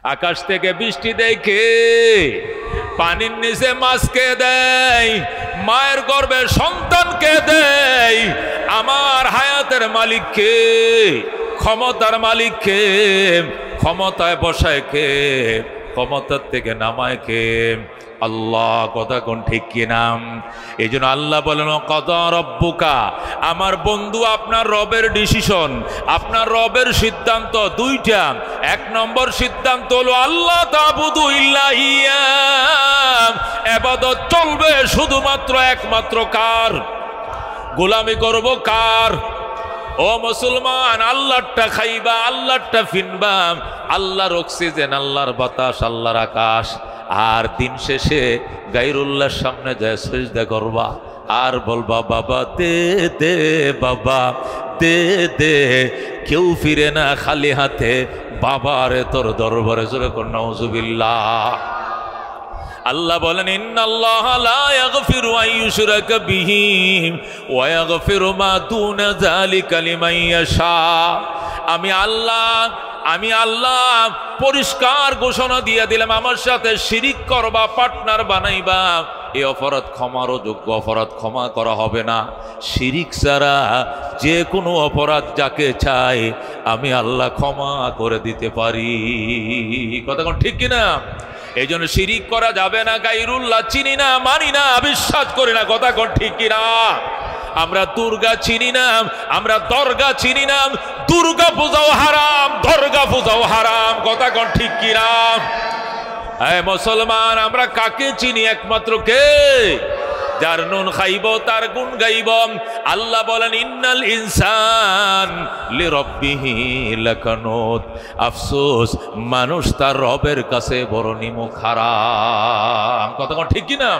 আকাশ থেকে বৃষ্টি দেখে, পানির নিচে মাছকে দেয়, মায়ের গর্ভে সন্তানকে দেয়। আমার হায়াতের মালিককে, ক্ষমতার মালিককে, ক্ষমতায় বসায় কে, ক্ষমতার থেকে নামায় কে? আল্লাহ। কথা কোন ঠিক কিনা? এই জন্য আল্লাহ বলেন কদা রব্বুকা, আমার বন্ধু আপনার রবের ডিসিশন, আপনার রবের সিদ্ধান্ত দুইটা। এক নম্বর সিদ্ধান্ত হলো আল্লাহ তাবুদু ইল্লা ইয়া, ইবাদত চলবে শুধুমাত্র একমাত্র কার? গোলামি করব কার? ও মুসলমান, আল্লাহরটা খাইবা, আল্লাহরটা ফিনবা, আল্লাহর অক্সিজেন, আল্লাহর বাতাস, আল্লাহর আকাশ। আর দিন শেষে গায়রুল্লাহর সামনে যায় সিজদা করবা আর বলবা বাবা দে দে, বাবা দে দে। কেউ ফিরে না খালি হাতে, বাবারে তোর দরবারে। জোরে কর নাউজুবিল্লাহ। আল্লাহ বলেন ইন্নাল্লাহা লা ইয়াগফিরু আন ইউশরাকা বিহি ওয়া ইয়াগফিরু মা দুনা যালিকা লিমান ইয়াশা। আমি আল্লাহ পরিষ্কার ঘোষণা দিয়ে দিলাম, আমার সাথে শিরিক করবা, পার্টনার বানাইবা, এই অপরাধ ক্ষমারও যোগ্য, অপরাধ ক্ষমা করা হবে না। শিরিক ছাড়া যে কোনো অপরাধ যাকে চাই আমি আল্লাহ ক্ষমা করে দিতে পারি। কথা কোন ঠিক কিনা? এই জন্য শিরিক করা যাবে না। গায়রুল্লাহ চিনি না, মানি না, বিশ্বাস করি না। কথা কোন ঠিক কিনা? আমরা দুর্গা চিনি না, আমরা দরগা চিনি না। দুর্গা পূজাও হারাম, দরগা পূজাও হারাম। কথা কোন ঠিক কিনা? হ্যাঁ মুসলমান, আমরা কাকে চিনি? একমাত্র কে? যার নুন খাইব তার গুণ গাইব। আল্লাহ বলেন ইন্নাল ইনসান লিরাব্বিহি লাকানুত। আফসোস, মানুষ তার রবের কাছে বড় নিমুখ হারাম। কথা কোন ঠিক কিনা?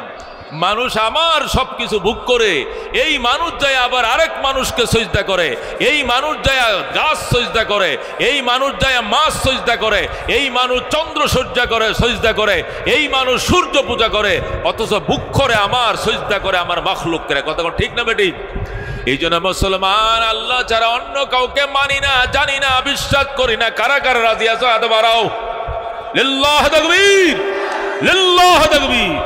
মানুষ আমার সবকিছু ভোগ করে, এই মানুষ যায় আবার আরেক মানুষকে সজদা করে, এই মানুষ যায় গাছ সজদা করে, এই মানুষ যায় মাছ সজদা করে, এই মানুষ চন্দ্র সজ্জা করে সজদা করে, এই মানুষ সূর্য পূজা করে, অথচ ভোগ করে আমার, সজদা করে আমার মাখলুক করে। কথা ঠিক না বেটি? এই জন্য মুসলমান, আল্লাহ ছাড়া অন্য কাউকে মানি না, জানি না, বিশ্বাস করি না। কারা কারা রাজি আছো? হাত বাড়াও। লিল্লাহ তাকবীর, লিল্লাহ তাকবীর।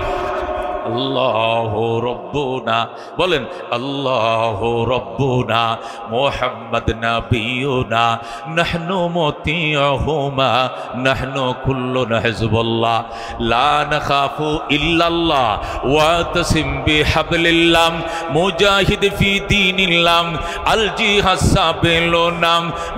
আল্লাহু রব্বুনা, বলেন আল্লাহু রব্বুনা মুহাম্মদ নাবিয়ুনা নাহনু মুতিউহুমা নাহনু কুল্লুনা হিজবুল্লাহ লা নাখাফু ইল্লাল্লাহ ওয়া তাসিম বিহাবলিল্লাহ মুজাহিদ ফি দীনিল্লাহ আল জিহাদ সাবিলুনা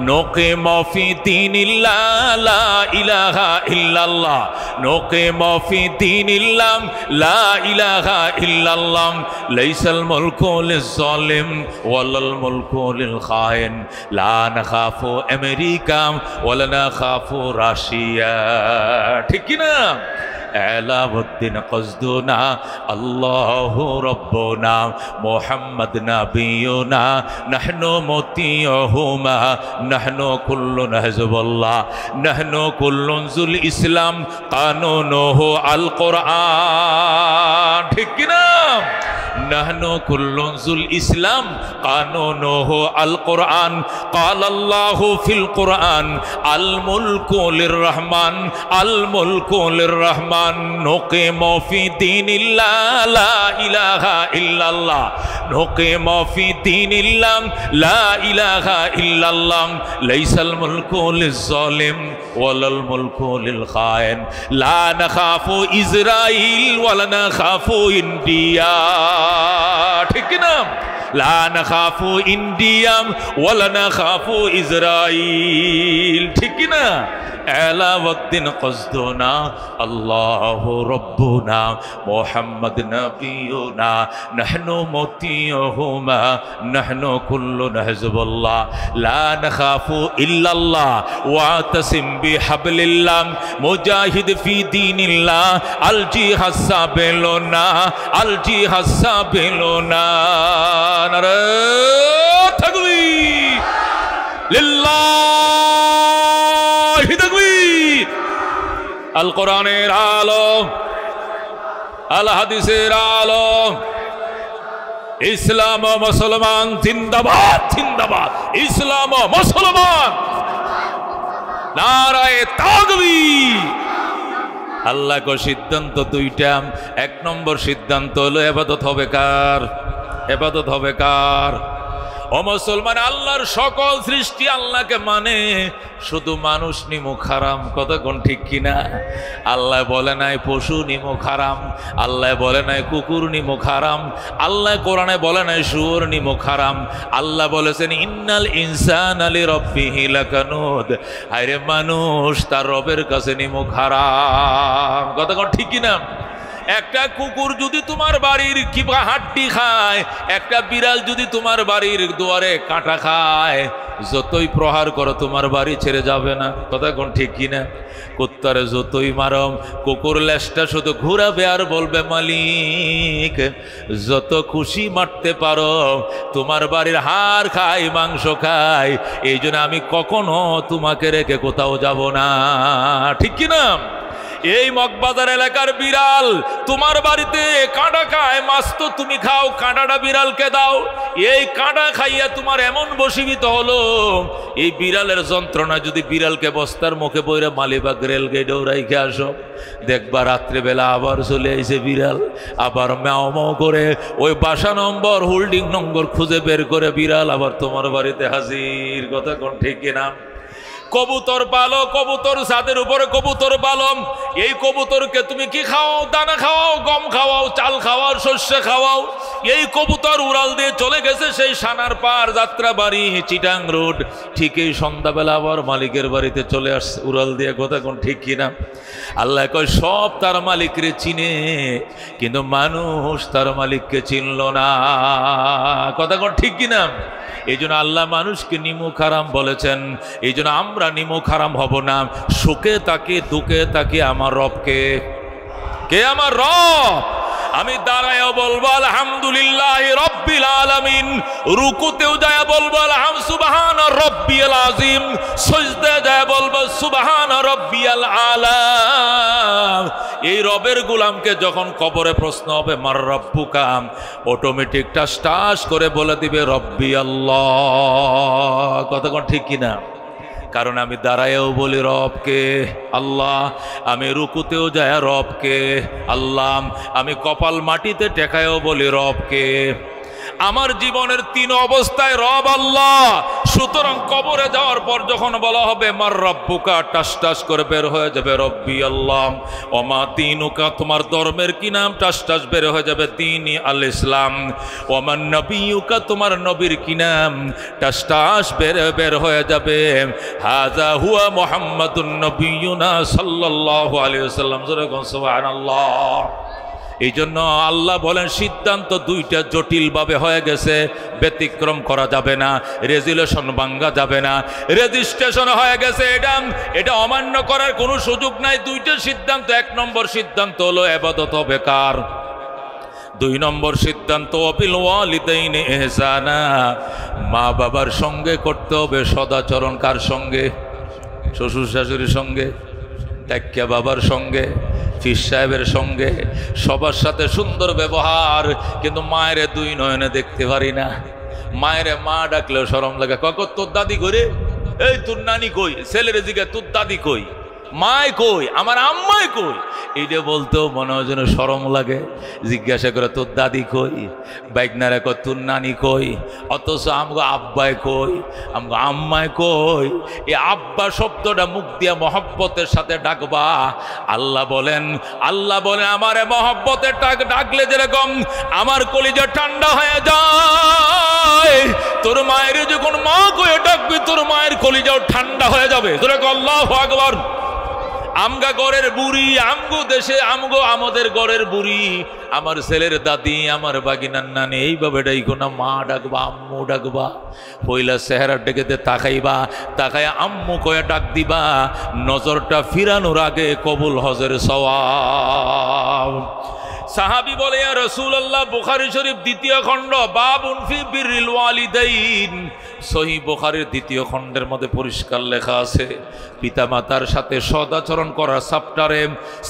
নুকিমু ফি দীনিল্লাহ লা ইলাহা ইল্লাল্লাহ নুকিমু ফি দীনিল্লাহ লা ইলাহা ইল্লাল্লাহ লাইসাল মুলকু লিজ-জালিম ওয়ালাল মুলকু লিল-খাইন লা নাখাফু আমেরিকা ওয়ালা নাখাফু রাশিয়া। ঠিক কি না? আলাউদ্দিন কসদুনা আল্লাহু রব্বুনা মুহাম্মদ নাবিয়ুনা নাহনু মুতিউহুমা নাহনু কুল্লুন হিজবুল্লাহ নাহনু কুল্লুন জুল ইসলাম কানুনুহু আল কোরআন। ঠিক কি না? নাহনু কুল্লুন জুল ইসলাম কানুনুহু আল কোরআন। ক্বালাল্লাহু ফিল কোরআন আল মুলকু লির-রহমান আল মুলকু লির-রহমান নুকিমু ফি দীনিল্লাহ লা ইলাহা ইল্লাল্লাহ নুকিমু ফি দীনিল্লাহ লা ইলাহা ইল্লাল্লাহ লাইসাল মুলকু লিজ-জালিম ওয়ালাল মুলকু লিল-খাইন লা নাখাফু ইসরাইল ওয়ালা নাখাফু ইন্ডিয়া। ঠিক না? লা নাখাফু ইন্ডিয়া ওয়ালা নাখাফু ইসরাইল। ঠিক না? আলাউদ্দিন কসদুনা আল্লাহু রব্বুনা মুহাম্মদ নাবিয়ুনা নাহনু মুতিউহুমা নাহনু কুল্লুনা হিজবুল্লাহ লা নাখাফু ইল্লাল্লাহ ওয়া তাসিম বিহাবলিল্লাহ মুজাহিদ ফি দীনিল্লাহ আল জিহাদ সাবিলুনা আল জিহাদ সাবিলুনা। নারে তাকবীর, লিল্লাহি তাকবীর। আল কোরআনের আলো, আল হাদিসের আলো, ইসলাম ও মুসলমান জিন্দাবাদ, জিন্দাবাদ। ইসলাম ও মুসলমান, নারায়ে তাকবীর। আল্লাহ কো সিদ্ধান্ত দুইটা। এক নম্বর সিদ্ধান্ত হলো ইবাদত হবে কার? ইবাদত হবে কার? ও মুসলমান, আল্লাহর সকল সৃষ্টি আল্লাহকে মানে, শুধু মানুষ নিমুখ হারাম। কথা কোন ঠিক কিনা? আল্লাহ বলে নাই পশু নিমুখ হারাম, আল্লাহ বলে নাই কুকুর নিমুখ হারাম, আল্লাহ কোরআনে বলে নাই শুয়োর নিমুখ হারাম। আল্লাহ বলেছেন ইন্নাল ইনসানা লিরাব্বিহি লাকানুদ, আরে মানুষ তার রবের কাছে নিমুখ হারাম। কথা কোন ঠিক কিনা? একটা কুকুর যদি তোমার বাড়ির কিবা হাড্ডি খায়, একটা বিড়াল যদি তোমার বাড়ির দুয়ারে কাঁটা খায়, যতই প্রহার করো তোমার বাড়ি ছেড়ে যাবে না। কথা কোন ঠিক কিনা? কুত্তারে যতই মারম, কুকুর লেজটা শুধু ঘুরাবে আর বলবে মালিক যত খুশি মারতে পারো, তোমার বাড়ির হাড় খাই মাংস খাই, এই জন্য আমি কখনো তোমাকে রেখে কোথাও যাব না। ঠিক কিনা? এই মগবাজার এলাকার বিড়াল তোমার বাড়িতে কাঁটা খায়, মাছ তো তুমি খাও, কাঁটাটা বিড়ালকে দাও। এই কাঁটা খাইয়া তোমার এমন বশীভূত হলো, এই বিড়ালের যন্ত্রণা যদি বিড়ালকে বস্তার মুখে বইরে মালিবাগ রেলগেট দৌড়াইকে আসো, দেখবা রাত্রেবেলা আবার চলে আইছে বিড়াল, আবার ম্যাও ম্যাও করে ওই বাসা নম্বর হোল্ডিং নম্বর খুঁজে বের করে বিড়াল আবার তোমার বাড়িতে হাজির। কথা কোন ঠিক কিনা? কবুতর পালো, কবুতর ছাদের উপরে কবুতর পালম, এই কবুতরকে তুমি কি খাওয়াও? দানা খাওয়াও, গম খাওয়াও, চাল খাওয়াও, শস্য খাওয়াও। এই কবুতর উড়াল দিয়ে চলে গেছে সেই সানার পার যাত্রা বাড়ি চিটাং রোড, ঠিক এই সন্ধ্যাবেলা আবার মালিকের বাড়িতে চলে আসছে উড়াল দিয়ে। কথা কোন ঠিক কিনা? আল্লাহ কয় সব তার মালিকরে চিনে, কিন্তু মানুষ তার মালিককে চিনল না। কথা কোন ঠিক কিনা? এই জন্য আল্লাহ মানুষকে নিমুখ হারাম বলেছেন। এই জন্য আমরা নিমুখ হারাম হব না। সুখে তাকে দুঃখে তাকে আমার রবকে, কে আমার রব? আমি দাঁড়ায়ও বলবো আলহামদুলিল্লাহ রব্বিল আলামিন, রুকুতেও যায় বলবো সুবহান রব্বিয়াল আযীম, সিজদায় যায় বলবো সুবহান রব্বিয়াল আলা। এই রবের গোলামকে যখন কবরে প্রশ্ন হবে মার রব্বুকা, অটোমেটিক টাস করে বলে দিবে রব্বি আল্লাহ। কথা কোন ঠিক কিনা? কারণ আমি দাঁড়ায়ও বলি রবকে আল্লাহ, আমি রুকুতেও যায় রবকে আল্লাহ, আমি কপাল মাটিতে টেকায়ও বলি রবকে। আমার জীবনের তিন অবস্থায় রব আল্লাহ। সুতরাং কবরে যাওয়ার পর যখন বলা হবে মার রব্বুকা, টাস করে বের হয়ে যাবে রব্বি আল্লাহ। ওমা তিনুকা, তোমার ধর্মের কি নাম? টাস বের হয়ে যাবে দীনি আল ইসলাম। ওমান নবিয়ুকা, তোমার নবীর কি নাম? টাস বের হয়ে যাবে হাযা হুয়া মুহাম্মাদুন নবিয়ুনা সাল্লাল্লাহু আলাইহি ওয়াসাল্লাম। সুবহানাল্লাহ। এই জন্য আল্লাহ বলেন সিদ্ধান্ত দুইটা জটিলভাবে হয়ে গেছে, ব্যতিক্রম করা যাবে না, রেজুলেশন ভাঙ্গা যাবে না, রেজিস্ট্রেশন হয়ে গেছে, এটা অমান্য করার কোনো সুযোগ নাই। দুইটা সিদ্ধান্ত। এক নম্বর সিদ্ধান্ত হলো ইবাদত হবে কার? দুই নম্বর সিদ্ধান্ত বিল ওয়ালিদাইনি ইহসানা, মা বাবার সঙ্গে করতে হবে সদাচরণ। কার সঙ্গে? শ্বশুর শাশুড়ির সঙ্গে, ডাক্কা বাবার সঙ্গে, ফির সাহেবের সঙ্গে, সবার সাথে সুন্দর ব্যবহার। কিন্তু মায়ের দুই নয়নে দেখতে পারি না। মায়ের মা ডাকলেও শরম লাগে। কখন তোর দাদি করে, এই তোর নানি কই? ছেলের দিকে তোর দাদি কই, মায় কই, আমার আম্মাই কই, এইটা বলতেও মনে হয় যেন শরম লাগে। জিজ্ঞাসা করে তোর দাদি কই, বাইকনারা কয় তোর নানি কই, অথচ আমগো আব্বাই কই, আমগো আম্মাই কই। এই আব্বা শব্দটা মুখ দিয়া মহব্বতের সাথে ডাকবা। আল্লাহ বলেন আমারে মহব্বতের ডাকলে যেরকম আমার কলিজা ঠান্ডা হয়ে যায়, তোর মায়ের যখন মা কয়ে ডাকবি তোর মায়ের কলিজাও ঠান্ডা হয়ে যাবে। যেরকম আল্লাহু আকবার। আমগা গড়ের বুড়ি, আমগো দেশে আমাদের গড়ের বুড়ি, আমার ছেলের দাদি, আমার বাগিনার নানি, এইভাবে ডাইকো না। মা ডাকবা, আম্মু ডাকবা, পয়লা চেহারা ডেকেতে তাকাইবা, তাকায় আম্মু কয়ে ডাক দিবা। নজরটা ফিরানোর আগে কবুল হজের সওয়াব। সাহাবী বলে ইয়া রাসূলুল্লাহ, বুখারী শরীফ 2য় খণ্ড, বাবুন ফি বিররিল ওয়ালিদাইন। সহিহ বুখারীর 2য় খণ্ডের মধ্যে পরিষ্কার লেখা আছে, পিতামাতার সাথে সদাচরণ করার চ্যাপ্টারে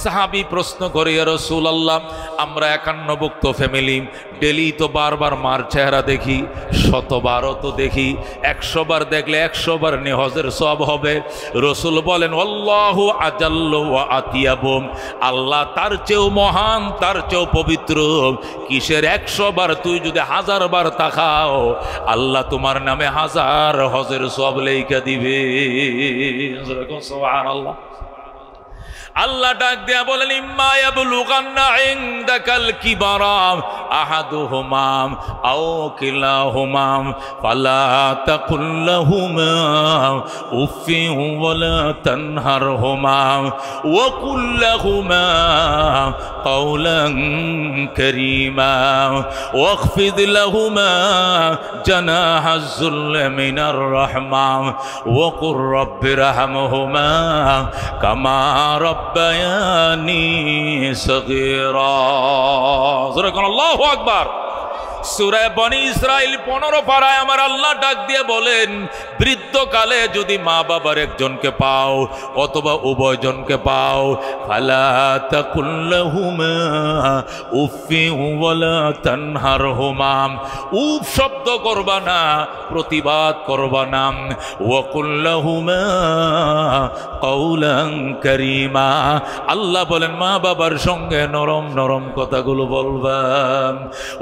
সাহাবী প্রশ্ন করে, ইয়া রাসূলুল্লাহ, আমরা 51ভুক্ত ফ্যামিলি, ডেলি তো বারবার মার চেহারা দেখি, 100বারও তো দেখি, 100 বার দেখলে 100 বার নিহজের সওয়াব হবে। রাসূল বলেন, আল্লাহু আজাল্লু ওয়া আতিয়াবু, আল্লাহ তার চেয়েও মহান, তার চেয়েও পবিত্র। কিসের 100 বার? তুই যদি 1000 বার তাকাও, আল্লাহ তোমার নামে 1000 হজের সওয়াব লেখা দিবে। সুবহানাল্লাহ। আল্লাহ ডাক দেয়া বলেন, ইম্মা ইয়াবলুগান্না ইনদাকাল কিবারা আহাদুহুমা আও কিলাহুমা ফালা তাকুল লাহুমা উফিন ওয়ালা তানহারহুমা ওয়া কুল লাহুমা কাওলান কারীমা ওয়াখফিদ লাহুমা জানাহাজ যুল্লি মিনার রাহমা ওয়া কুর রাব্বিরহামহুমা কামা রব্বায়ানি সগীরা। আল্লাহু আকবার। সূরা বনি ইসরাইল 15 পারায় আমার আল্লাহ ডাক দিয়ে বলেন, বৃদ্ধকালে যদি মা বাবার একজনকে পাও অথবা উভয়জনকে পাও, ফালা তাকুল লাহুমা উফিন ওয়ালা তানহারহুমা, উফ শব্দ করবা না, প্রতিবাদ করবা না। ওয়া কুল লাহুমা কাওলান কারীমা, আল্লাহ বলেন মা বাবার সঙ্গে নরম নরম কথাগুলো বলবা।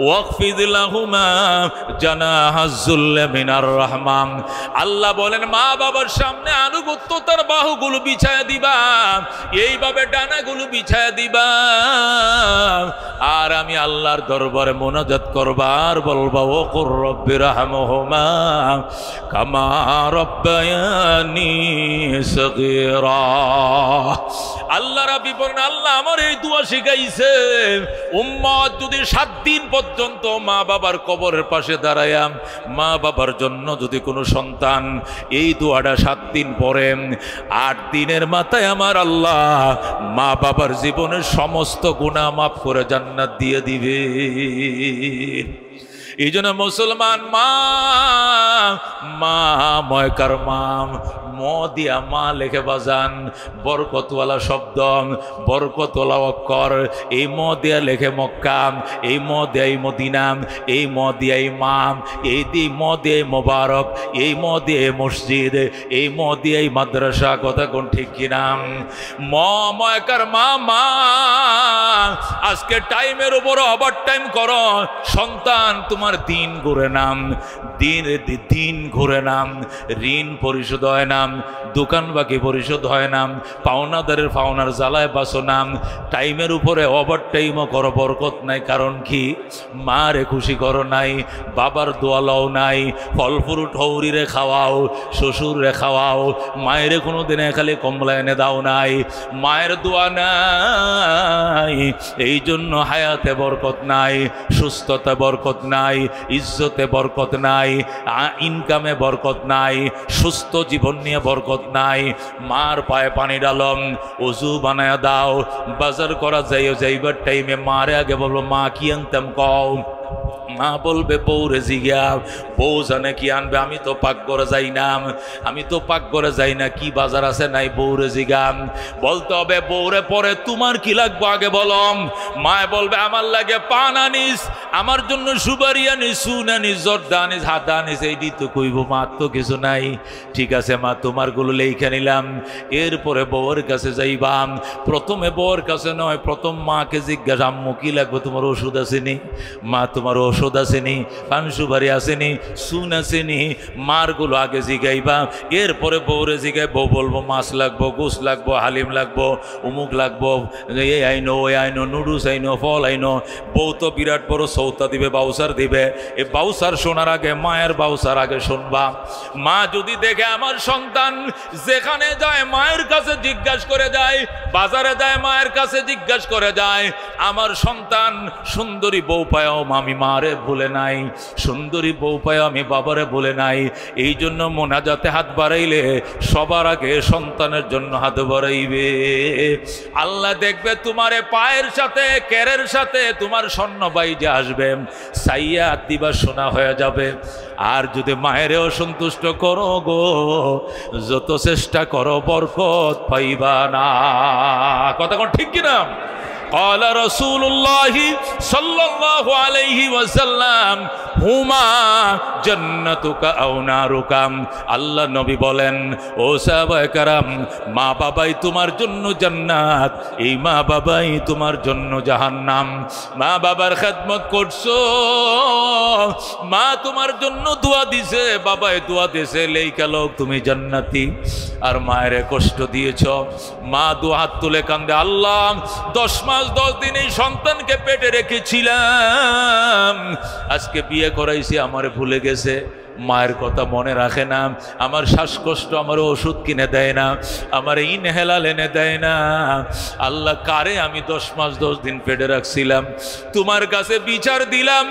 ওয়াকফিদ লাহুমা জানাহাজ যুল্লি মিনার রাহমা, আল্লাহ বলেন মা বাবার সামনে আনুগত্যতার বাহুগুলো বিছায়া দিবা, এইভাবে ডানাগুলো বিছায়া দিবা। আর আমি আল্লাহর দরবারে মোনাজাত করবা আর বলবা, ও কুর রব্বিরহামহুমা কামা রব্বায়ানি সগীরা। আল্লাহ রাব্বি বলেন, আল্লাহ আমার এই দোয়া শিখাইছে, উম্মত যদি 7 দিন পর্যন্ত মা বাবার কবরের পাশে দাঁড়ায়া মা বাবার জন্য যদি কোনো সন্তান এই দোয়াটা 7 দিন পরে 8 দিনের মাথায় আমার আল্লাহ মা বাবার জীবনের সমস্ত গুনাহ মাফ করে জান্নাত দিয়ে দিবে। এই জন্য মুসলমান মা মা ময়কার মাম ম দিয়া মা লেখে বাজান, বরকতওয়ালা শব্দ, বরকতওয়ালা অক্ষর, এই ম দিয়া লেখে মক্কা, এই ম দিয়াই মদিনা, এই ম দিয়াই মাম, এই ম দিয়াই মোবারক, এই ম দিয়াই মসজিদ, এই ম দিয়াই মাদ্রাসা। কথা কোন ঠিক কিনা? ম ময়কার মা মা। আজকে টাইমের উপর ওভার টাইম করো, সন্তান তোমার দিন ঘুরে নাম, দিন ঘুরে নাম, ঋণ পরিশোধ হয় নাম, দোকান বাকি পরিশোধ হয় নাম, পাওনাদারের পাওনার জ্বালায় বাসো নাম। টাইমের উপরে ওভার টাইমও করো, বরকত নাই। কারণ কি? মারে খুশি করো নাই, বাবার দোয়ালাও নাই, ফল ফ্রুট হৌরিরে খাওয়াও, শ্বশুরে খাওয়াও, মায়েরে কোনো দিনে খালি কমলা এনে দাও নাই, মায়ের দোয়া নাই। এই জন্য হায়াতে বরকত নাই, সুস্থতা বরকত নাই, ইজ্জতে বরকত নাই, ইনকামে বরকত নাই, সুস্থ জীবন নিয়ে বরকত নাই। মার পায়ে পানি ডালম, ওযু বানায়া দাও, বাজার করা যাইবার টাইমে মারে আগে বলবো মা কি আনতাম কও। মা বলবে বউরে জিগা, বউ জানে কি আনবে, আমি তো পাক করে যাই না, আমি তো পাক করে যাই না, কি বাজার আছে নাই বউরে জিগাম। বলতে হবে বউরে পরে তোমার কি লাগবে আগে বলম। মায় বলবে আমার লাগে পান আনিস, আমার জন্য সুপারি আনিস, সুন আনিস, জর্দা আনিস, হাতা আনিস, এইটি তো কইব। মা তো কিছু নাই, ঠিক আছে মা তোমার গুলো লেখা নিলাম। এরপরে বউয়ের কাছে যাইবাম, প্রথমে বউয়ের কাছে নয়, প্রথম মাকে জিজ্ঞাসা আম্মু কি লাগবে, তোমার ওষুধ আসেনি? মা তোমার ওষুধ আসেনি, পান সুপারি আসেনি, সুন আসেনি, মারগুলো আগে জিগাইবা। এরপরে বউরে জিগাই, বউ বলবো মাছ লাগবো, গোস লাগবো, হালিম লাগবো, উমুক লাগবো, এই আইনো ওই আইনো, নুডলস আইনো, ফল আইনো। বউ তো বিরাট বড় সৌতা দিবে, বাউসার দিবে। এই বাউসার শোনার আগে মায়ের বাউসার আগে শুনবা। মা যদি দেখে আমার সন্তান যেখানে যায় মায়ের কাছে জিজ্ঞাসা করে যায়, বাজারে যায় মায়ের কাছে জিজ্ঞাসা করে যায়, আমার সন্তান সুন্দরী বউ পায়ও আমি মারে ভুলে নাই, সুন্দরী বউ পায়ও আমি বাবারে ভুলে নাই। এই জন্য মোনাজাতে হাত বাড়াইলে সবার আগে সন্তানের জন্য হাত বাড়াইবে। আল্লাহ দেখবে তোমারে পায়ের সাথে কেরের সাথে তোমার স্বর্ণ বাইজে আসবে, সাইয়া দিবা সোনা হয়ে যাবে। আর যদি মায়েরও সন্তুষ্ট করো গো, যত চেষ্টা করো বরকত পাইবা না। কথা কোন ঠিক কিনা? قال رسول الله صلى الله عليه وسلم হুমা জান্নাতুকা আও নারুকা। আল্লাহ নবী বলেন, ও সাহাবায়ে কেরাম, মা বাবাই তোমার জন্য জান্নাত, এই মা বাবাই তোমার জন্য জাহান্নাম। মা বাবার খেদমত করছো, মা তোমার জন্য দোয়া দিছে, বাবাই দোয়া দিছে, লেইকা লোক তুমি জান্নাতি। আর মায়ের কষ্ট দিয়েছ, মা দু হাত তুলে কান্দে, আল্লাহ 10 মাস 10 দিন এই সন্তানকে পেটে রেখেছিলাম, আজকে বিয়ে করাইছি আমারে ভুলে গেছে, মায়ের কথা মনে রাখে না, আমার শ্বাসকষ্ট আমার ওষুধ কিনে দেয় না, আমার ইনহেলাল এনে দেয় না। আল্লাহ কারে আমি 10 মাস 10 দিন পেটে রাখছিলাম, তোমার কাছে বিচার দিলাম।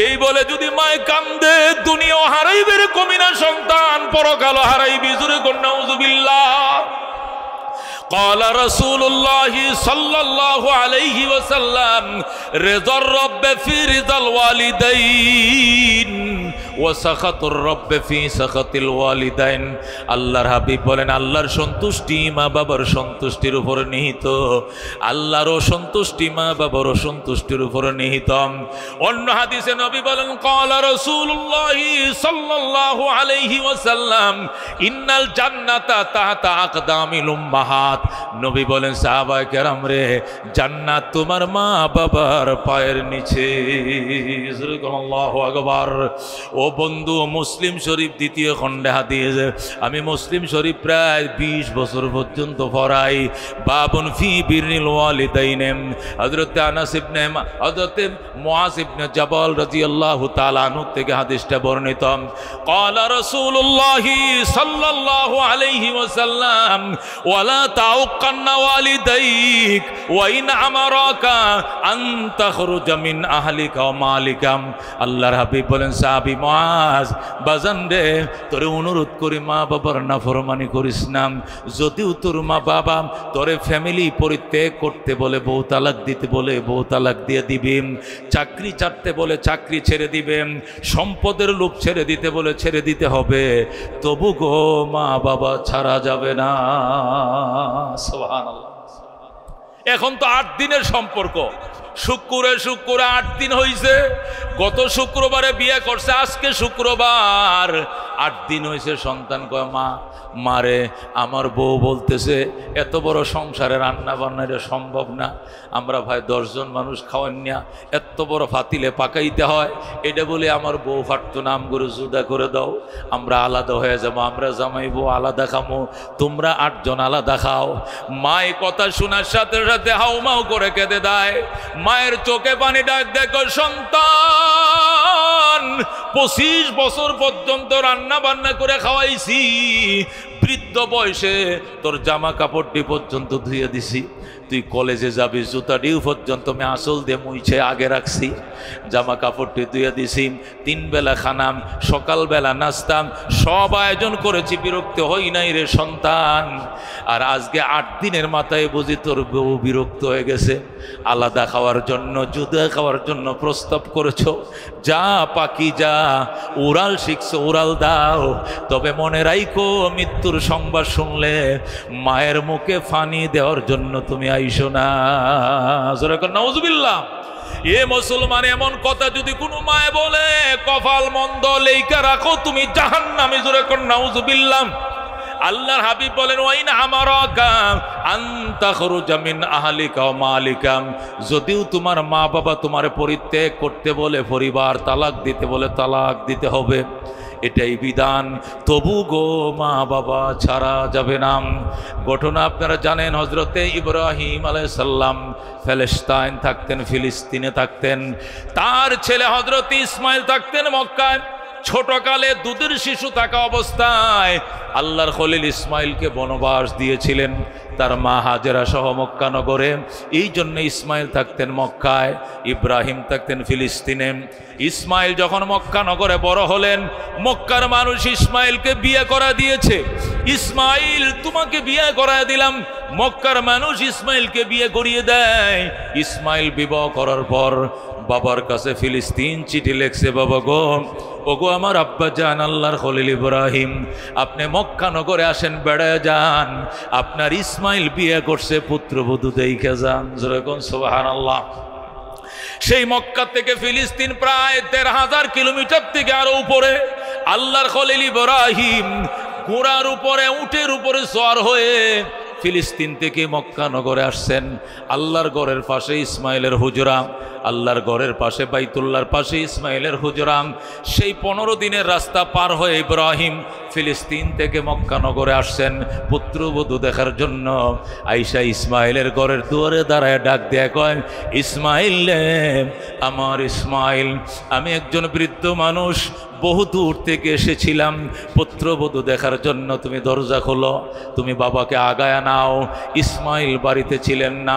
এই বলে যদি মায় কান্দে, দুনিয়াও হারাইবে রে কমিনা সন্তান, পরকালও হারাইবি। জোরে কর নাউযুবিল্লাহ। قال رسول الله صلى الله عليه وسلم رضا الرب في رضا الوالدين وسخط الرب في سخط الوالدين। আল্লাহর হাবিব বলেন, আল্লাহর সন্তুষ্টি মা বাবার সন্তুষ্টির উপর নিহিত, আল্লাহর সন্তুষ্টি মা বাবার সন্তুষ্টির উপর নিহিত। অন্য হাদিসে নবী বলেন, قال رسول الله صلى الله عليه وسلم ان الجنه تحت اقدام الامهات। নবী বলেন, সাহাবায়ে কেরাম রে, জান্নাত তোমার মা বাবার পায়ের নিচে। আল্লাহু আকবার। ও বন্ধু, মুসলিম শরীফ 2য় খণ্ডে হাদিস, আমি মুসলিম শরীফ প্রায় 20 বছর পর্যন্ত পড়াই। বাবুন ফি বিররিল ওয়ালিদাইন। হযরত আনাস ইবনে হযরত মুআজ ইবনে জাবাল রাদিয়াল্লাহু তাআলা আনহু থেকে হাদিসটা বর্ণিত। ক্বালা রাসূলুল্লাহ সাল্লাল্লাহু আলাইহি ওয়াসাল্লাম ওয়ালা তাউক্কান্না ওয়ালিদাইক ওয়া ইন আমারাকা আন তাখরুজা মিন আহলিকা ওয়া মালিকা। আল্লাহর হাবিব বলেন, সাহাবী মুআজ, বাজান রে, তোরে অনুরোধ করি মা বাবার নাফরমানি করিস না। যদিও তোর মা বাবা তোরে ফ্যামিলি পরিত্যাগ করতে বলে, বউ তালাক দিতে বলে, বউ তালাক দিয়ে দিবি, চাকরি ছাড়তে বলে চাকরি ছেড়ে দিবেন, সম্পদের লোভ ছেড়ে দিতে বলে ছেড়ে দিতে হবে, তবু গো মা বাবা ছাড়া যাবে না। সুবহানাল্লাহ। এখন তো 8 দিনের সম্পর্ক, শুক্রে 8 দিন হয়েছে। গত শুক্রবারে বিয়ে করছে, আজকে শুক্রবার 8 দিন হয়েছে। সন্তান কয়, মা মারে আমার বউ বলতেছে এত বড় সংসারে রান্না বান্না এটা সম্ভব না, আমরা ভাই 10 জন মানুষ খাওয়ান না, এত বড় ফাতিলে পাকাইতে হয়, এটা বলে আমার বউ ফাটতো নাম করে জুদা করে দাও, আমরা আলাদা হয়ে যাবো, আমরা জামাই বউ আলাদা খামো, তোমরা 8 জন আলাদা খাও। মায়ের কথা শোনার সাথে সাথে হাউমাউ করে কেঁদে দেয়। মায়ের চোখে পানি ডাক, দেখো সন্তান, 25 বছর পর্যন্ত রান্না বান্না করে খাওয়াইছি, বৃদ্ধ বয়সে তোর জামা কাপড়টি পর্যন্ত ধুয়ে দিছি, তুই কলেজে যাবি, জুতাটিও পর্যন্ত আমি আসল দিয়ে মুইছে আগে রাখছি, জামা কাপড়টি ধুয়ে দিছি, 3 বেলা খানাম, সকালবেলা নাস্তাম, সব আয়োজন করেছি, বিরক্ত হই নাই রে সন্তান। আর আজকে 8 দিনের মাথায় বুঝি তোর বউ বিরক্ত হয়ে গেছে, আলাদা খাওয়ার জন্য, জুদা খাওয়ার জন্য প্রস্তাব করেছো। যা পাখি যা, উড়াল শিখছো উড়াল দাও, তবে মনে রাখো মৃত্যুর সংবাদ শুনলে মায়ের মুখে ফানি দেওয়ার জন্য তুমি আইসো না। নাউজুবিল্লাহ। এ মুসলমান, এমন কথা যদি কোনো মায়ে বলে, কপাল মন্দ, লেখা রাখো তুমি জাহান্নামে। জোরে কর নাউজুবিল্লাহ। আল্লাহর হাবিব বলেন, ওয়াইন আমারাকা আন তাখরুজা মিন আহলিকা ওয়া মালিকা, যদিও তোমার মা বাবা তোমার পরিত্যাগ করতে বলে, পরিবার তালাক দিতে বলে, তালাক দিতে হবে, এটাই বিধান, তবু গো মা বাবা ছাড়া যাবে না। ঘটনা আপনারা জানেন, হযরতে ইব্রাহিম আলাইহিস সালাম ফিলিস্তিন থাকতেন, ফিলিস্তিনে থাকতেন, তার ছেলে হযরত ইসমাইল থাকতেন মক্কায়। ছোটকালে দুধের শিশু থাকা অবস্থায় আল্লাহর খলিল ইসমাইলকে বনবাস দিয়েছিলেন। তার মা হাজেরা সহ মক্কা নগরে। এই জন্য ইসমাইল থাকতেন মক্কায়, ইব্রাহিম থাকতেন ফিলিস্তিনে। ইসমাইল যখন মক্কা নগরে বড় হলেন, মক্কার মানুষ ইসমাইলকে বিয়ে করা দিয়েছে। ইসমাইল তোমাকে বিয়ে করা দিলাম, মক্কার মানুষ ইসমাইলকে বিয়ে করিয়ে দেয়। ইসমাইল বিবাহ করার পর বাবার কাছে ফিলিস্তিন চিঠি লেখছে, বাবা গো, ওগো আমার আব্বা জান আল্লাহর খলিল ইব্রাহিম, আপনি মক্কা নগরে আসেন, বেড়ায় যান, আপনার ইসমাইল বিয়ে করছে, পুত্রবধূ দেখে যান। যেরকম সুবহানাল্লাহ। সেই মক্কা থেকে ফিলিস্তিন প্রায় ১৩,০০০ কিলোমিটার থেকে আরো উপরে। আল্লাহর খলিল ইব্রাহিম ঘোড়ার উপরে, উটের উপরে সওয়ার হয়ে ফিলিস্তিন থেকে মক্কা নগরে আসছেন। আল্লাহর ঘরের পাশে ইসমাইলের হুজরা, আল্লাহর ঘরের পাশে বাইতুল্লাহর পাশে ইসমাইলের হুজরা। সেই 15 দিনের রাস্তা পার হয়ে ইব্রাহিম ফিলিস্তিন থেকে মক্কা নগরে আসছেন পুত্রবধূ দেখার জন্য। আইসা ইসমাইলের ঘরের দুয়ারে দাঁড়ায় ডাক দেয়া কয়, ইসমাইল, আমার ইসমাইল, আমি একজন বৃদ্ধ মানুষ, বহু দূর থেকে এসেছিলাম পুত্রবধূ দেখার জন্য, তুমি দরজা খোলো, তুমি বাবাকে আগায়া নাও। ইসমাইল বাড়িতে ছিলেন না,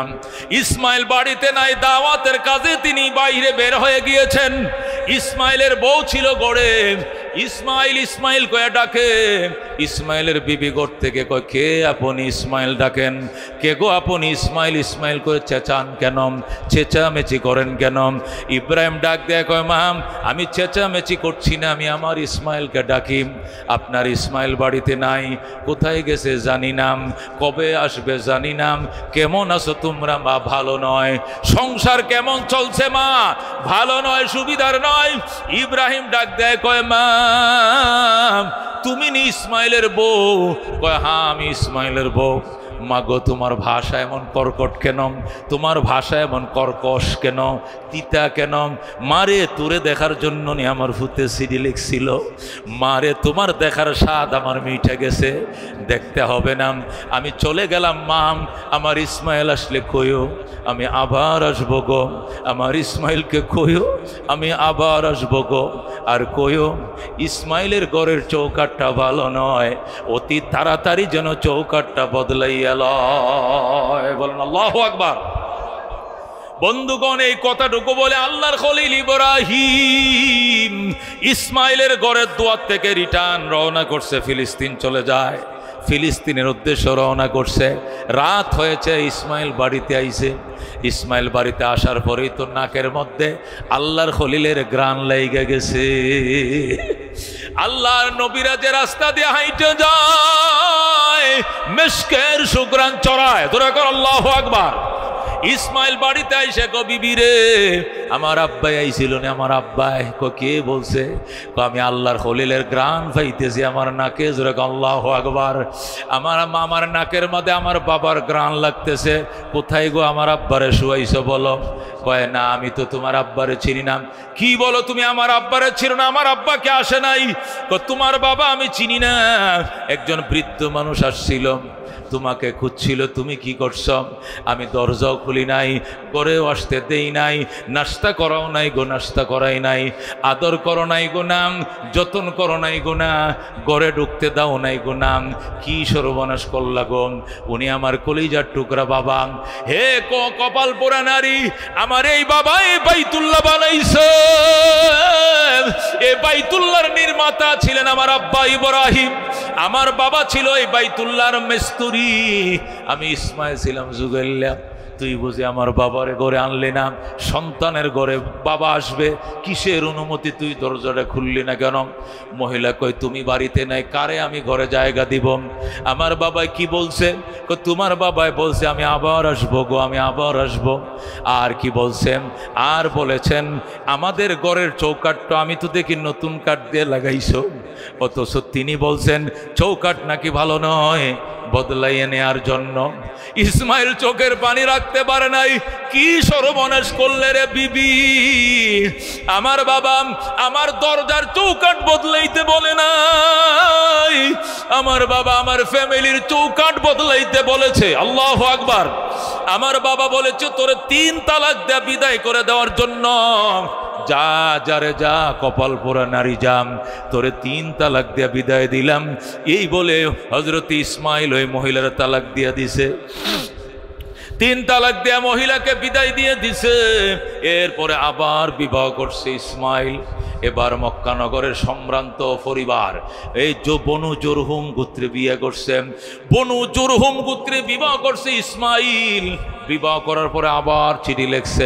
ইসমাইল বাড়িতে নাই, দাওয়াতের কাজে তিনি বাইরে বের হয়ে গিয়েছেন। ইসমাইলের বউ ছিল গড়ে। ইসমাইল ইসমাইল কয়ে ডাকে। ইসমাইলের বিবি গড় থেকে কয়, কে আপনি? ইসমাইল ডাকেন। কে গো আপনি? ইসমাইল ইসমাইল করে চেঁচান কেন, চেঁচামেচি করেন কেন? ইব্রাহিম ডাক দেয়, কয়, মা, আমি চেঁচামেচি করছি না, আমি আমার ইসমাইলকে ডাকি। আপনার ইসমাইল বাড়িতে নাই, কোথায় গেছে জানি না, কবে আসবে জানি না। কেমন আছো তোমরা মা? ভালো নয়। সংসার কেমন চলছে মা? ভালো নয়, সুবিধার নয়। ইব্রাহিম ডাক দেয়, কয়, মা, তুমি নি ইসমাইলের বউ? কয়, হ্যাঁ আমি ইসমাইলের বউ। মাগো, তোমার ভাষা এমন কর্কট কেন? তোমার ভাষা এমন কর্কশ কেন, তিতা কেন? মারে, তোরে দেখার জন্য নি আমার ফুতে সিডি লিখছিল। মারে, তোমার দেখার স্বাদ আমার মিঠে গেছে, দেখতে হবে না, আমি চলে গেলাম। মাম, আমার ইসমাইল আসলে কইও, আমি আবার আসবো গো। আমার ইসমাইলকে কইও, আমি আবার আসবো গো। আর কইও, ইসমাইলের ঘরের চৌকাটটা ভালো নয়, অতি তাড়াতাড়ি যেন চৌকাটটা বদলাইয়া লয়। বলেন আল্লাহু আকবার। বন্ধুগণ, এই কথাটুকু বলে আল্লাহর খলিল ইব্রাহিম ইসমাইলের ঘরের দুয়ার থেকে রিটার্ন রওনা করছে, ফিলিস্তিন চলে যায়। ফিলিস্তিনের উদ্দেশ্যে রওনা করছে। রাত হয়েছে, ইসমাইল বাড়িতে আইছে। ইসমাইল বাড়িতে আসার পরেই তো নাকের মধ্যে আল্লাহর খলিলের গ্রান লেগে গেছে। আল্লাহর নবীরা যে রাস্তা দিয়ে হাইটে যায়, মিশকের সুগ্রান চড়ায়। ধরে কর আল্লাহু আকবার। ইসমাইল বাড়িতে আইসে, কো, বিবি রে, আমার আব্বাই আইছিল না। আমার আব্বাই? কো, কে বলছে? কো, আমি আল্লাহর খলিলের গ্রান পাইতেছি আমার নাকে। জোরে আল্লাহু আকবার। আমার নাকের মধ্যে আমার বাবার গ্রান লাগতেছে। কোথায় গো আমার আব্বারে শুয়াইছো বলো? কয়, না, আমি তো তোমার আব্বারে চিনি না। কি বলো তুমি? আমার আব্বারে চিনো না? আমার আব্বা কে আসে নাই? কো, তোমার বাবা আমি চিনি না, একজন বৃদ্ধ মানুষ আসছিল, তোমাকে খুঁজছিল, তুমি কি করছ? আমি দরজাও খুলি নাই, ঘরেও আসতে দেই নাই, নাস্তা করাও নাই গো, নাস্তা করাই নাই, আদর করো নাই গো নাম, যতন করো নাই গো না, ঘরে ঢুকতে দাও নাই গো নাম। কি সর্বনাশ করলা গো? উনি আমার কলিজার টুকরা বাবা। হে কপাল পোড়া নারী, আমার এই বাবা এই বাইতুল্লাহ বানাইছে। এই বাইতুল্লাহর নির্মাতা ছিলেন আমার আব্বা ইব্রাহিম। আমার বাবা ছিল এই বাইতুল্লাহর মিস্ত্রি, আমি ইসমাইল ছিলাম জুগাইল্লা। তুই বুঝে আমার বাবার ঘরে আনলি না? সন্তানের ঘরে বাবা আসবে, কিসের অনুমতি? তুই দরজাটা খুললি না কেন? মহিলা কই, তুমি বাড়িতে নাই, কারে আমি ঘরে জায়গা দিব? আমার বাবা কি বলছে? তোমার বাবাই বলছে আমি আবার আসবো গো, আমি আবার আসবো। আর কি বলছেন? আর বলেছেন আমাদের ঘরের চৌকাটটা আমি তো দেখি নতুন কাঠ দিয়ে লাগাইছো, অথচ তিনি বলছেন চৌকাট নাকি ভালো নয়, বদলাইয়ে নেয়ার জন্য। ইসমাইল চোখের পানি রাখতে পারে নাই। কি সর্বনাশ করলে রে বিবি? আমার বাবা আমার দরজার চৌকাট বদলাইতে বলে নাই, আমার বাবা আমার ফ্যামিলির চৌকাট বদলাইতে বলেছে। আল্লাহু আকবার। আমার বাবা বলেছে তোরে 3 তালাক দেয়া বিদায় করে দেওয়ার জন্য। যা যারে যা, কপাল পোড়া নারী যাম, তোরে 3 তালাক দিয়া বিদায় দিলাম। এই বলে হযরত ইসমাইল ওই মহিলার তালাক দিয়া দিছে। 3 তালাক দেয়া মহিলাকে বিদায় দিয়ে দিছে। এরপরে আবার বিবাহ করছে ইসমাইল। এবার মক্কা নগরের সম্ভ্রান্ত পরিবার, এই বনু জুরহুম গোত্রে বিয়ে করছে। বনু জুরহুম গোত্রে বিবাহ করছে ইসমাইল। বিবাহ করার পরে আবার চিঠি লিখছে,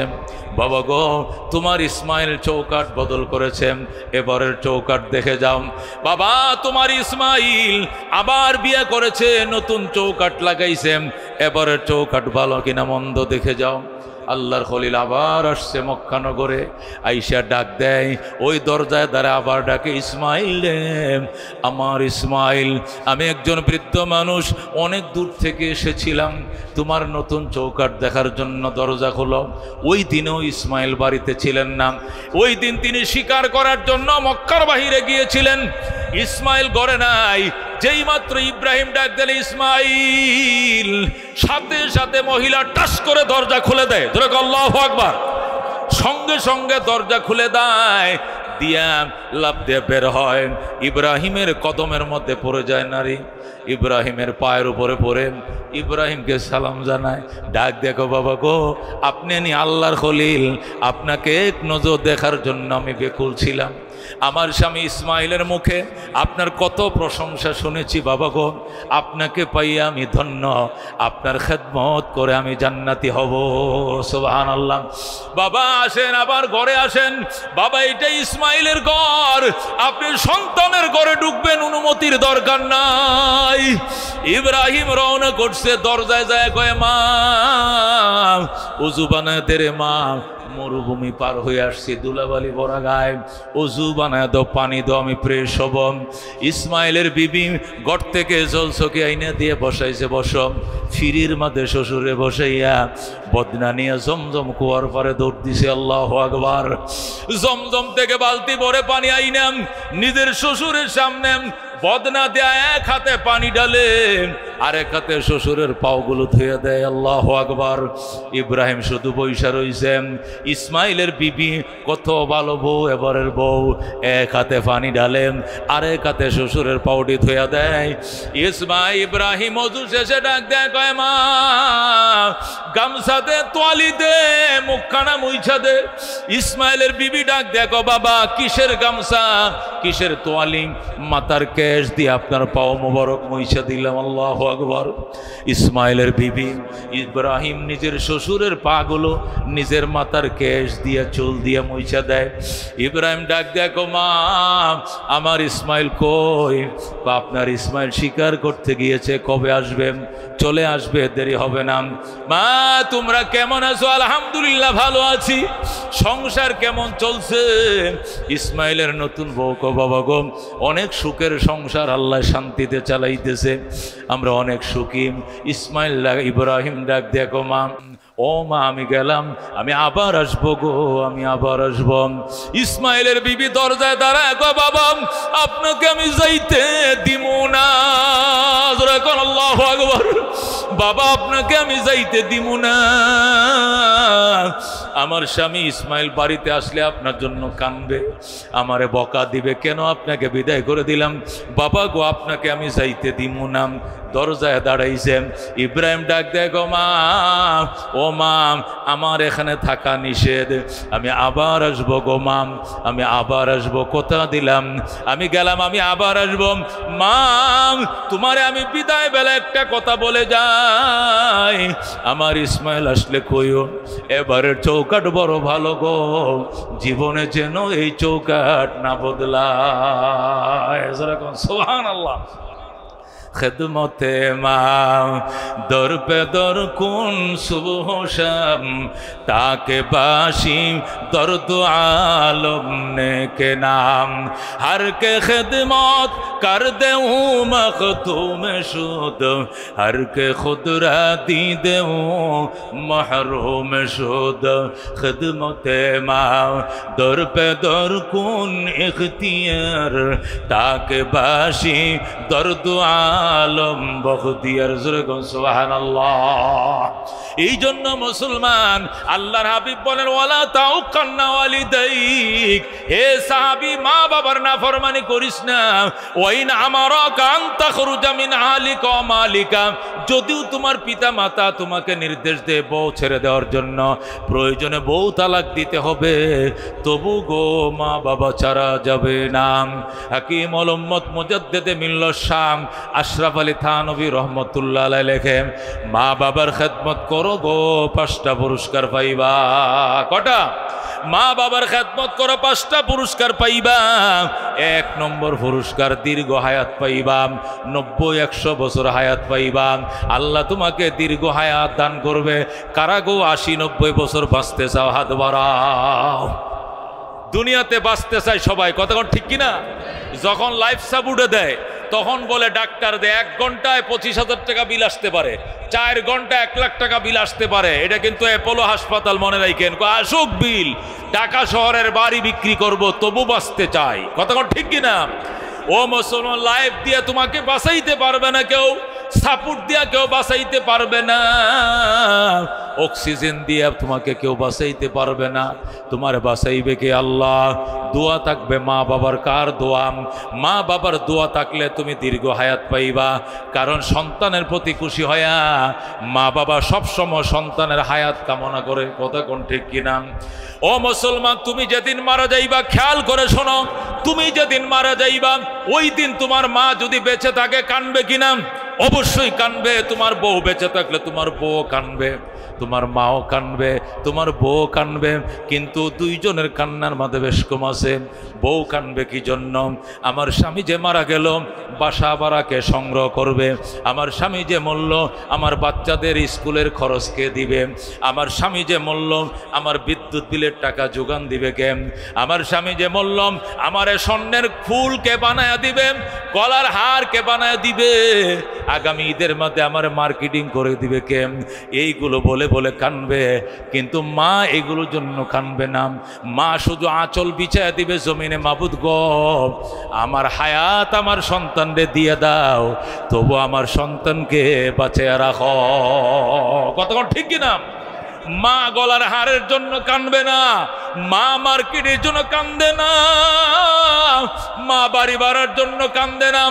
বাবা গো, তোমার ইসমাইল চৌকাট বদল করেছেন, এবারের চৌকাট দেখে যাও। বাবা, তোমার ইসমাইল আবার বিয়ে করেছে, নতুন চৌকাট লাগাইছে, এবারের চৌকাট ভালো কিনা মন্দ দেখে যাও। আল্লাহর খলিল আবার আসছে মক্কা নগরে, আইসা ডাক দেয়, ওই দরজায় দ্বারা আবার ডাকে, ইসমাইল রে, আমার ইসমাইল, আমি একজন বৃদ্ধ মানুষ, অনেক দূর থেকে এসেছিলাম তোমার নতুন চৌকাট দেখার জন্য, দরজা খোলো। ওই দিনেও ইসমাইল বাড়িতে ছিলেন না। ওই দিন তিনি শিকার করার জন্য মক্কার বাহিরে গিয়েছিলেন। ইসমাইল ঘরে নাই। যেই মাত্র ইব্রাহিম ডাক দিলে ইসমাইল, সাথে সাথে মহিলা টাস করে দরজা খুলে দেয়। ধরে আল্লাহু আকবার। সঙ্গে সঙ্গে দরজা খুলে দেয়, দিয়া লাফ দিয়ে বের হয়। ইব্রাহিমের কদমের মধ্যে পড়ে যায় নারী। ইব্রাহিমের পায়ের উপরে পড়ে ইব্রাহিমকে সালাম জানায়, ডাক দেখো, বাবা গো, আপনি আল্লাহর খলিল, আপনাকে এক নজর দেখার জন্য আমি বেকুল ছিলাম। আমার স্বামী ইসমাইলের মুখে আপনার কত প্রশংসা শুনেছি বাবা গো, আপনাকে পাইয়া আমি ধন্য, আপনার খেদমত করে আমি জান্নাতি হব। সুবহানাল্লাহ। বাবা আসেন, আবার ঘরে আসেন। বাবা, এটা ইসমাইলের ঘর, আপনি সন্তানের ঘরে ঢুকবেন, অনুমতির দরকার নাই। ইব্রাহিম রওনা করছে, দরজায় যায় কয়, মা উযু বানায় দে রে মা, মরুভূমি পার হয়ে আসছি, দুলাবালি ভরা গায়ে, অজু বানায় দাও, পানি দাও, আমি ফ্রেশ হব। ইসমাইলের বিবি ঘর থেকে জল চকি আইনা দিয়ে বসাইছে, বসম। ফিরির মাঝে শ্বশুরে বসাইয়া বদনা নিয়ে জমজম কুয়ার পারে দৌড় দিছে। আল্লাহু আকবার। জমজম থেকে বালতি ভরে পানি আইনাম, নিজের শ্বশুরের সামনে বদনা দেয়া এক হাতে পানি ডালে, আরেক হাতে শ্বশুরের পাওগুলো ধুয়ে দেয়। আল্লাহু আকবার। ইব্রাহিম শুধু বৈশা রইছেন। ইসমাইলের বিবি কত ভালো বউ, এবারের বউ, এক হাতে পানি ডালেন, আরেক হাতে শ্বশুরের পাউডি ধুয়ে দেয়। ইব্রাহিম ওযু শেষে ডাক দেয়, কয় মা গামছা দে, তোয়ালি দে, মুখখানা মুইছা দে। ইসমাইলের বিবি ডাক দেখো, বাবা কিসের গামছা, কিসের তোয়ালি, মাথার কেশ দিয়ে আপনার পাও মোবারক মুইছা দিলাম। আল্লাহু আকবার। ইসমাইলের বিবি ইব্রাহিম নিজের শ্বশুরের পাগুলো নিজের মাথার কেশ দিয়ে, চুল দিয়ে মুইছা দেয়। ইব্রাহিম ডাক দেখো, মা আমার ইসমাইল কই? আপনার ইসমাইল শিকার করতে গিয়েছে, কবে আসবেন? চলে আসবে, দেরি হবে না। মা তোমরা কেমন আছো? আলহামদুলিল্লাহ ভালো আছি। সংসার কেমন চলছে? ইসমাইলের নতুন বউ কো, বাবা গো অনেক সুখের সংসার, আল্লাহ শান্তিতে চালাইতেছে, আমরা অনেক সুখী। ইসমাইল ইব্রাহিম ডাক দেখো, মা ও মা আমি গেলাম, আমি আবার আসবো গো, আমি আবার আসবো। ইসমাইলের বিবি দরজায় দাঁড়ায়, গো বাবা আপনাকে আমি যাইতে দিব না। আল্লাহু আকবার। বাবা আপনাকে আমি যাইতে দিব না। আমার স্বামী ইসমাইল বাড়িতে আসলে আপনার জন্য কাঁদবে, আমারে বকা দিবে, কেন আপনাকে বিদায় করে দিলাম। বাবা গো আপনাকে আমি যাইতে দিব না। দরজায় দাঁড়াইছেন। ইব্রাহিম ডাক দেয়, গো মা ও মা আমার এখানে থাকা নিষেধ, আমি আবার আসবো গো মা, আমি আবার আসবো, কথা দিলাম, আমি গেলাম, আমি আবার আসবো। মা তোমারে আমি বিদায় বেলা একটা কথা বলে যাই, আমার ইসমাইল আসলে কইও এবারের চৌকাট বড় ভালো গো, জীবনে যেন এই চৌকাট না বদলায়। সুবহানাল্লাহ। খেদমতে মা দর পে দর কুন সুবহ শাম, তাকে বাসি দর্দ আলম ने के नाम, हर के खिदमत कर देऊं मखतूम शुद, हर के खुद राती देऊं महरूम शुद। खिदमते मा दर पे दर कुन इख्तियार, ताके बाशी दर्द আলম বখতিয়ার জোরে কোন সুবহানাল্লাহ। এই জন্য মুসলমান আল্লাহর হাবিব বলেন ওয়ালা তাউকান্না ওয়ালিদাইক, হে সাহাবী মা বাবার নাফরমানি করিস না। ওয়াইন আমারাকা আন তাখরুজা মিন আহলিকা ওয়া মালিকা, যদিও তোমার পিতা মাতা তোমাকে নির্দেশ দেয় বউ ছেড়ে দেওয়ার জন্য, প্রয়োজনে বউ তালাক দিতে হবে, তবু গো মা বাবা ছাড়া যাবে না। হাকিম উল উম্মত মুজাদ্দিদে মিল্লাত শাম আশরাফ আলী থানভী রহমতুল্লাহ আলাইহি লেখেন, মা বাবার খেদমত করো গো 5টা পুরস্কার পাইবা। কটা? মা বাবার খেদমত করো 5টা পুরস্কার পাইবা। 1 নম্বর পুরস্কার দীর্ঘ হায়াত পাইবা, 90-100 বছর হায়াত পাইবা। আল্লাহ তোমাকে দীর্ঘ হায়াত দান করবে। কারা গো 80-90 বছর বাঁচতে চাও? হাত বাড়াও। দুনিয়াতে বাঁচতে চাই সবাই, কতক্ষণ ঠিক কিনা? যখন লাইফ সাপোর্টে দেয় তখন বলে ডাক্তার দেয় 1 ঘন্টায় 25,000 টাকা বিল আসতে পারে, 4 ঘন্টা 1 লাখ টাকা বিল আসতে পারে। এটা কিন্তু অ্যাপোলো হাসপাতাল, মনে রাখেন। আসুক বিল, ঢাকা শহরের বাড়ি বিক্রি করব, তবু বাঁচতে চাই, কতক্ষণ ঠিক কিনা? ও মুসলমান, লাইফ দিয়ে তোমাকে বাঁচাইতে পারবে না কেউ, সাপোর্ট দিয়া কেউ বাঁচাইতে পারবে না, অক্সিজেন দিয়া তোমাকে কেউ বাঁচাইতে পারবে না। তোমার বাঁচাইবে কে? আল্লাহ। দোয়া থাকবে মা বাবার। কার দোয়া? মা বাবার দোয়া থাকলে তুমি দীর্ঘ হায়াত পাইবা। কারণ সন্তানের প্রতি খুশি হয়া মা বাবা সবসময় সন্তানের হায়াত কামনা করে, কথা কোন ঠিক কিনা? ও মুসলমান, তুমি যেদিন মারা যাইবা খেয়াল করে শোনো, তুমি যেদিন মারা যাইবা ওই দিন তোমার মা যদি বেঁচে থাকে কানবে কিনা? অবশ্যই কানবে। তোমার বউ বেঁচে থাকলে তোমার বউ কানবে, তোমার মাও কানবে, তোমার বউ কানবে। কিন্তু দুইজনের কান্নার মাঝে বেশ কম আছে। বউ কানবে কি জন্য? আমার স্বামী যে মারা গেল, বাসা ভাড়াকে সংগ্রহ করবে। আমার স্বামী যে মরল, আমার বাচ্চাদের স্কুলের খরচ কে দিবে? আমার স্বামী যে মরল, আমার বিদ্যুৎ বিলের টাকা যোগান দিবে কে? আমার স্বামী যে মরল, আমার স্বর্ণের ফুল কে বানায়া দিবে? গলার হার কে বানায়া দিবে? আগামী ঈদের মধ্যে আমার মার্কেটিং করে দিবে কে? এইগুলো বলে বলে কানবে। কিন্তু মা এগুলোর জন্য কানবে না। মা শুধু আঁচল বিছায়া দিবে জমিনে, মাবুদ গো আমার হায়াত আমার সন্তানরে দিয়ে দাও, তবু আমার সন্তানকে বাঁচিয়ে রাখো, কতক্ষণ ঠিক কিনা? মা গলার হারের জন্য কানবে না, মা মার্কেটের জন্য কান্দে না, মা বাড়ি ভাড়ার জন্য কান্দে না।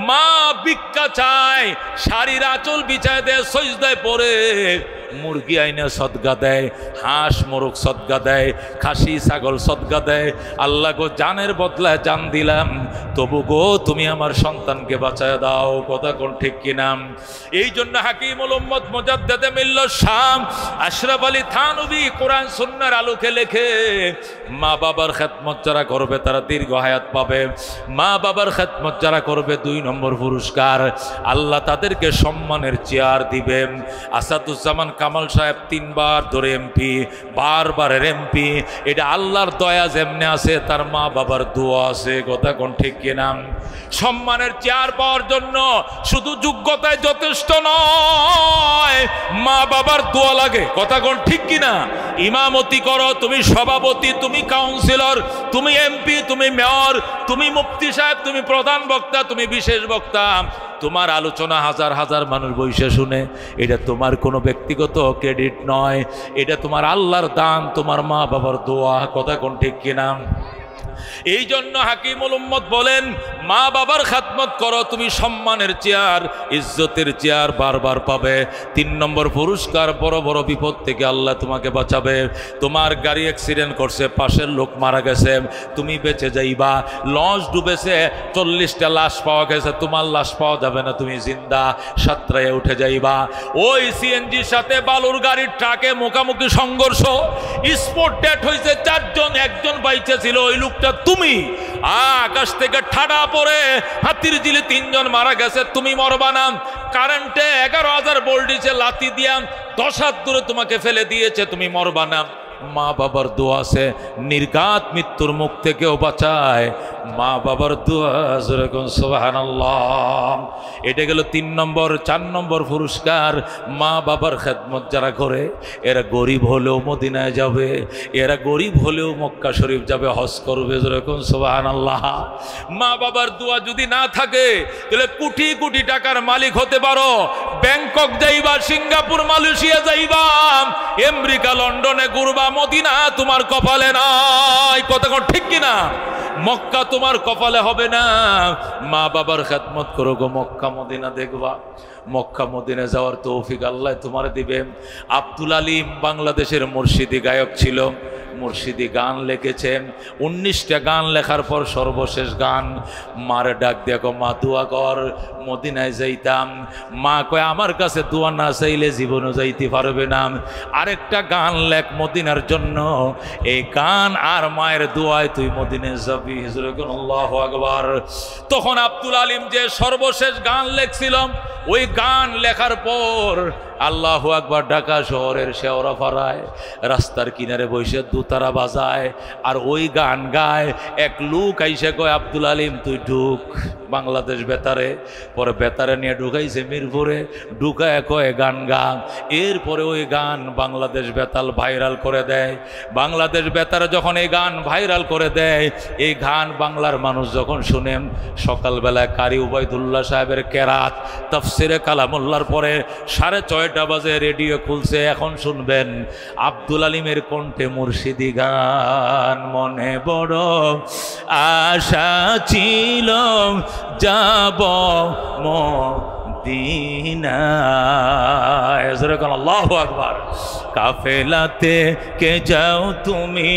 মা ভিক্ষা চায়, শাড়ির আঁচল বিছায় দেয়, সজদায় পড়ে মুরগি আইনে সদগা দেয়, হাঁস মোরগ সদগা দেয়, খাসি ছাগল সদগা দেয়। আল্লাহ গো জানের বদলায় জান দিলাম, তবু গো তুমি আমার সন্তানকে বাঁচায় দাও, কথা কোন ঠিক কিনা? এই জন্য হাকিমুল উম্মত মুজাদ্দিদে মিল্লাত শাম আশরাফ আলী থানভী কোরআন সুন্নাহর আলোকে লেখে, মা বাবার খেদমত যারা করবে তারা দীর্ঘ হায়াত পাবে। মা বাবার খেদমত যারা করবে 2 নম্বর পুরস্কার, আল্লাহ তাদেরকে সম্মানের চেয়ার দিবে। আসাদুজ্জামান কামাল সাহেব 3 বার ধরে এমপি, বারবারের এমপি। এটা আল্লাহর দয়া যেমনে আছে তার মা বাবার দোয়া আছে, কথা কোন ঠিক কিনা? সম্মানের চেয়ার পাওয়ার জন্য শুধু যোগ্যতায় যথেষ্ট নয়, মা বাবার দোয়া লাগে, কথা কোন ঠিক কিনা? ইমামতি করো, তুমি সভাপতি, তুমি কাউন্সিলর, তুমি এমপি, তুমি মেয়র, তুমি মুফতি সাহেব, তুমি প্রধান বক্তা, তুমি বিশেষ বক্তা, তোমার আলোচনা হাজার হাজার মানুষ বসে শুনে। এটা তোমার কোনো ব্যক্তিগত ক্রেডিট নয়, এটা তোমার আল্লাহর দান, তোমার মা বাবার দোয়া, কথা কোন ঠিক কিনা? এই জন্য হাকিমুল উম্মত বলেন, মা বাবার খেদমত করো, তুমি সম্মানের চেয়ার, ইজ্জতের চেয়ার বারবার পাবে। 3 নম্বর পুরস্কার, বড় বড় বিপদ থেকে আল্লাহ তোমাকে বাঁচাবে। তোমার গাড়ি অ্যাক্সিডেন্ট করছে, পাশের লোক মারা গেছে, তুমি বেঁচে যাইবা। লঞ্চ ডুবেছে, 40টা লাশ পাওয়া গেছে, তোমার লাশ পাওয়া যাবে না, তুমি জিন্দা সাতরায় উঠে যাইবা। ওই সিএনজির সাথে বালুর গাড়ির ট্রাকে মুখামুখি সংঘর্ষ, স্পট ডেথ হয়েছে 4 জন, 1 জন বাইচে ছিল, ওই লোকটা তুমি। আকাশ থেকে ঠাডা পড়ে হাতির জিলে 3 জন মারা গেছে, তুমি মরবা না। কারেন্টে 11,000 ভোল্টেজে লাথি দিয়া 10 হাত দূরে তোমাকে ফেলে দিয়েছে, তুমি মরবা না। মা বাবার দোয়া আছে, নির্ঘাত মৃত্যুর মুখ থেকেও বাঁচায়, মা বাবার দোয়া, যেরকম সুবহানাল্লাহ। এটা গেল 3 নম্বর। 4 নম্বর পুরস্কার, মা বাবার খেদমত যারা করে এরা গরিব হলেও মদিনায় যাবে, এরা গরিব হলেও মক্কা শরীফ যাবে, হজ করবে, যেরকম সুবহানাল্লাহ। মা বাবার দোয়া যদি না থাকে তাহলে কোটি কোটি টাকার মালিক হতে পারো, ব্যাংকক যাইবা, সিঙ্গাপুর, মালয়েশিয়া যাইবা, আমেরিকা, লন্ডনে ঘুরবা, মদিনা তোমার কপালে নাই। কথা ঠিক কিনা? মক্কা তোমার কপালে হবে না। মা বাবার খেদমত করো গো, মক্কা মদিনা দেখবা। মক্কা মদিনা যাওয়ার তৌফিক আল্লাহ তোমার দিবে। আব্দুল আলিম বাংলাদেশের মুর্শিদি গায়ক ছিল, মুর্শিদি গান লিখেছেন। 19টা গান লেখার পর সর্বশেষ গান, মার ডাক দেখো, মা দোয়া কর, মদিনায় যাইতাম। মা কয় আমার কাছে দোয়া না চাইলে জীবনও যাইতে পারবে না, আরেকটা গান লেখ মদিনার জন্য, এই গান আর মায়ের দোয়ায় তুই মদিনায় যাবি। আল্লাহু আকবার। তখন আব্দুল আলিম যে সর্বশেষ গান লেখছিল, ওই গান লেখার পর আল্লাহু আকবার, ঢাকা শহরের শেওড়াপাড়ায় রাস্তার কিনারে বসে দুতারা বাজায় আর ওই গান গায়। এক লোক আইসে কয়, আব্দুল আলিম তুই ঢুক বাংলাদেশ বেতারে। পরে বেতারে নিয়ে ঢুকাইছে মিরপুরে, ঢুকায় কয় গান গান। এরপরে ওই গান বাংলাদেশ বেতাল ভাইরাল করে দেয়। বাংলাদেশ বেতারে যখন এই গান ভাইরাল করে দেয়, এই গান বাংলার মানুষ যখন শুনেন, সকালবেলায় কারি উবাইদুল্লাহ সাহেবের কেরাত তাফসিরে কালামুল্লাহর পরে 6:30 বাজে রেডিও খুলছে। এখন শুনবেন আব্দুল আলিমের কণ্ঠে মুর্শিদি গান। মনে বড় আশা ছিল যাব মদিনায়, যেরকম আল্লাহু আকবার। কাফেলাতে কে যাও তুমি,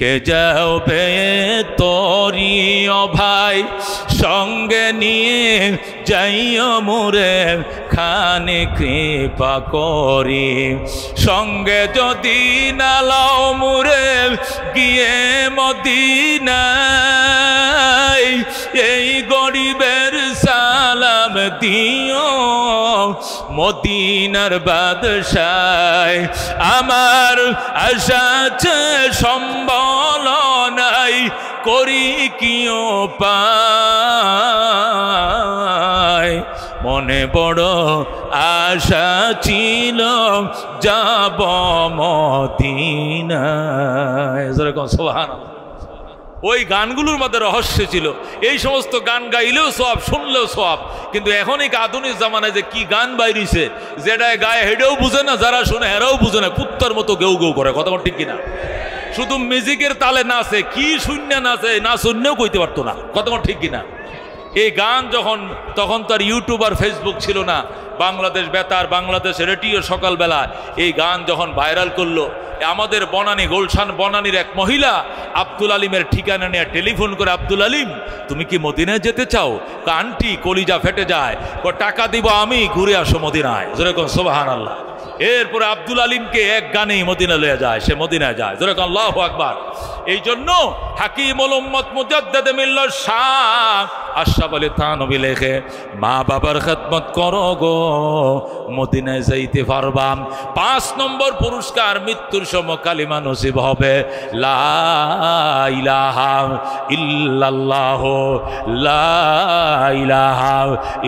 কে যাও বে তোরি ও ভাই, সঙ্গে নিয়ে যাইও মোরে খানে কৃপা করি। সঙ্গে যদি না লাও মোরে গিয়ে মদিনায়, এই গরিবের সালাম দিও মদিনার বাদশাহ। আমার আশা আছে সম্বল নাই, করি কি উপায়। মনে বড় আশা ছিল যাব মদিনায়, যেরকম সুবহানাল্লাহ। ওই গানগুলোর মধ্যে রহস্য ছিল। এই সমস্ত গান গাইলেও সব, শুনলেও সব। কিন্তু এখন এই আধুনিক জামানায় যে কি গান বাইরিছে, যেটায় গায়ে হেডেও বুঝে না, যারা শুনে হেরাও বুঝে না, কুত্তার মতো গেউ গেউ করে। কথা ঠিক কিনা? শুধু মিউজিকের তালে নাচে, কি শূন্য নাচে, না শূন্যও কইতে পারতো না। কথা ঠিক কিনা? এই গান যখন, তখন তার ইউটিউব আর ফেসবুক ছিল না। বাংলাদেশ বেতার, বাংলাদেশ রেডিও সকালবেলা এই গান যখন ভাইরাল করলো, আমাদের বনানী, গুলশান বনানীর এক মহিলা আব্দুল আলিমের ঠিকানা নিয়ে টেলিফোন করে, আব্দুল আলিম তুমি কি মদিনায় যেতে চাও? আন্টি কলিজা ফেটে যায়, টাকা দিব আমি, ঘুরে আসো মদিনায়, যেরকম সুবহানাল্লাহ। এরপরে আব্দুল আলিমকে এক গানেই মদিনা লয়ে যায়, সে মদিনায় যায়, যেরকম আল্লাহু আকবার। এই জন্য হাকিমুল উম্মত মুজাদ্দিদ মিল্লাত শাহ আশরাফ আলী থানভী লেখে, মা বাবার খেদমত করো গো, মদিনায় যাইতে পারবা। 5 নম্বর পুরস্কার, মৃত্যুর সময় কালিমা নসিব হবে, লা ইলাহা ইল্লাল্লাহ, লা ইলাহা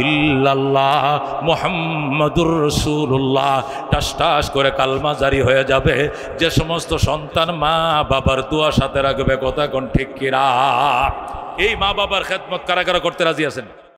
ইল্লাল্লাহ মুহাম্মাদুর রাসূলুল্লাহ। টাস টাস করে কালমা জারি হয়ে যাবে। যে সমস্ত সন্তান মা বাবার দোয়া সাথে রাখবে, কথা কোন ঠিক কিনা? এই মা বাবার খেদমত কারা কারা করতে রাজি আছেন?